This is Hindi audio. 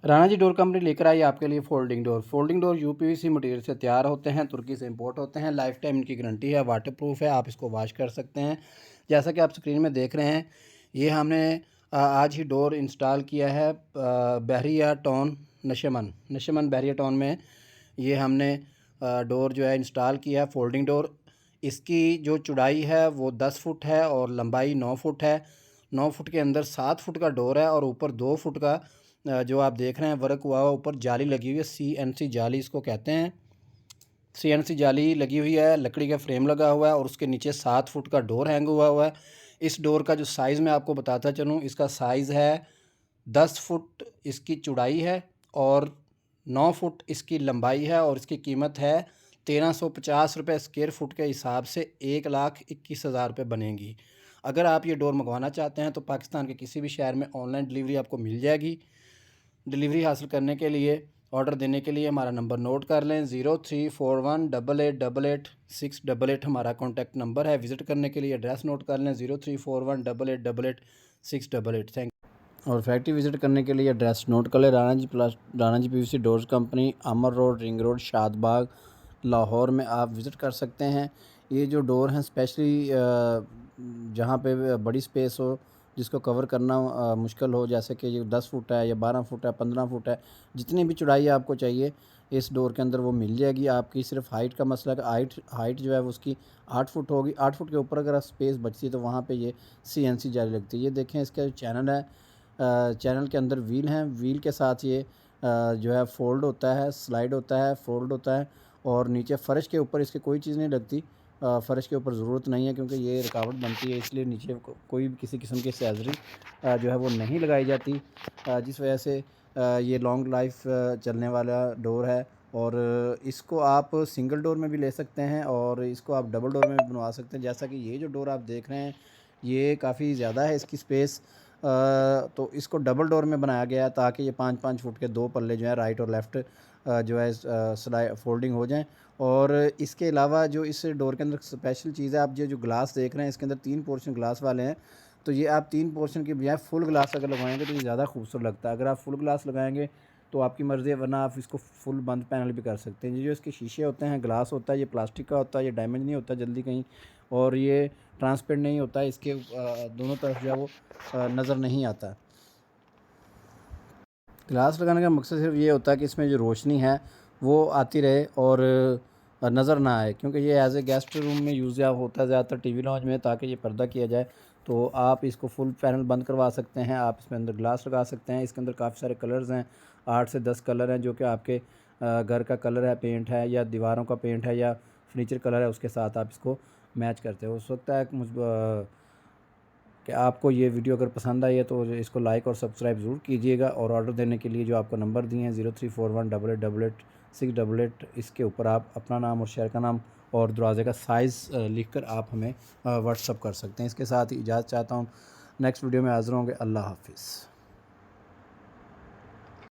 राणा जी डोर कंपनी लेकर आई आपके लिए folding door. Folding door UPVC material से तैयार होते हैं, तुर्की से इंपोर्ट होते हैं। लाइफ टाइम इनकी गारंटी है, वाटर प्रूफ है, आप इसको वॉश कर सकते हैं। जैसा कि आप स्क्रीन में देख रहे हैं, ये हमने आज ही डोर इंस्टॉल किया है बहरिया टाउन नशमन बहरिया टाउन में। ये हमने डोर जो है इंस्टॉल किया है, फोल्डिंग डोर। इसकी जो चौड़ाई है वो 10 फुट है और लंबाई 9 फुट है। 9 फुट के अंदर 7 फुट का डोर है और ऊपर 2 फुट का जो आप देख रहे हैं वर्क हुआ हुआ ऊपर जाली लगी हुई है, CNC जाली इसको कहते हैं। CNC जाली लगी हुई है, लकड़ी का फ्रेम लगा हुआ है और उसके नीचे 7 फुट का डोर हैंग हुआ है। इस डोर का जो साइज़ मैं आपको बताता चलूँ, इसका साइज़ है 10 फुट इसकी चौड़ाई है और 9 फुट इसकी लंबाई है और इसकी कीमत है 1350 रुपये स्क्वायर फुट के हिसाब से 1,21,000 रुपये बनेगी। अगर आप ये डोर मंगवाना चाहते हैं तो पाकिस्तान के किसी भी शहर में ऑनलाइन डिलीवरी आपको मिल जाएगी। डिलीवरी हासिल करने के लिए, ऑर्डर देने के लिए हमारा नंबर नोट कर लें, 0341888688 हमारा कॉन्टैक्ट नंबर है। विज़िट करने के लिए एड्रेस नोट कर लें, 034188888688। थैंक। और फैक्ट्री विज़िट करने के लिए एड्रेस नोट कर लें, Rana ji PVC doors company, Amar road, ring road, Shadbagh, Lahore में आप विज़िट कर सकते हैं। ये जो डोर हैं स्पेशली जहाँ पे बड़ी स्पेस हो, जिसको कवर करना मुश्किल हो, जैसे कि ये 10 फुट है या 12 फुट है, 15 फुट है, जितनी भी चौड़ाई आपको चाहिए इस डोर के अंदर वो मिल जाएगी। आपकी सिर्फ हाइट का मसला है कि हाइट जो है वो उसकी 8 फुट होगी। 8 फुट के ऊपर अगर स्पेस बचती है तो वहाँ पे ये CNC जाली लगती है। ये देखें, इसका जो चैनल है, चैनल के अंदर व्हील हैं, व्हील के साथ ये जो है फोल्ड होता है, स्लाइड होता है, फोल्ड होता है। और नीचे फ़र्श के ऊपर इसके कोई चीज़ नहीं लगती, फ़र्श के ऊपर ज़रूरत नहीं है क्योंकि ये रुकावट बनती है, इसलिए नीचे कोई भी किसी किस्म की सैलरी जो है वो नहीं लगाई जाती, जिस वजह से ये लॉन्ग लाइफ चलने वाला डोर है। और इसको आप सिंगल डोर में भी ले सकते हैं और इसको आप डबल डोर में भी बनवा सकते हैं। जैसा कि ये जो डोर आप देख रहे हैं ये काफ़ी ज़्यादा है इसकी स्पेस, तो इसको डबल डोर में बनाया गया है ताकि ये 5-5 फुट के 2 पल्ले जो है राइट और लेफ़्ट जो है स्लाइड फोल्डिंग हो जाएं। और इसके अलावा जो इस डोर के अंदर स्पेशल चीज़ है, आप ये जो ग्लास देख रहे हैं इसके अंदर 3 पोर्शन ग्लास वाले हैं। तो ये आप 3 पोर्शन के बजाय फुल ग्लास अगर लगवाएंगे तो ये ज़्यादा खूबसूरत लगता है। अगर आप फुल ग्लास लगाएंगे तो आपकी मर्ज़ी है, वरना आप इसको फुल बंद पैनल भी कर सकते हैं। ये जो इसके शीशे होते हैं, ग्लास होता है, ये प्लास्टिक का होता है, ये डैमेज नहीं होता जल्दी कहीं, और ये ट्रांसपेरेंट नहीं होता, इसके दोनों तरफ जो है वो नज़र नहीं आता। ग्लास लगाने का मकसद सिर्फ ये होता है कि इसमें जो रोशनी है वो आती रहे और नज़र ना आए, क्योंकि ये एज ए गेस्ट रूम में यूज़ होता है ज़्यादातर टीवी लॉन्च में, ताकि ये पर्दा किया जाए। तो आप इसको फुल पैनल बंद करवा सकते हैं, आप इसमें अंदर ग्लास लगा सकते हैं। इसके अंदर काफ़ी सारे कलर्स हैं, 8 से 10 कलर हैं जो कि आपके घर का कलर है, पेंट है या दीवारों का पेंट है या फर्नीचर कलर है, उसके साथ आप इसको मैच करते हो। उस वक्त है कि आपको ये वीडियो अगर पसंद आई है तो इसको लाइक और सब्सक्राइब ज़रूर कीजिएगा। और ऑर्डर देने के लिए जो आपको नंबर दिए हैं 034188888688, इसके ऊपर आप अपना नाम और शहर का नाम और दरवाज़े का साइज़ लिखकर आप हमें व्हाट्सअप कर सकते हैं। इसके साथ ही इजाज़त चाहता हूँ, नेक्स्ट वीडियो में हाज़िर होंगे। अल्लाह हाफ़िज़।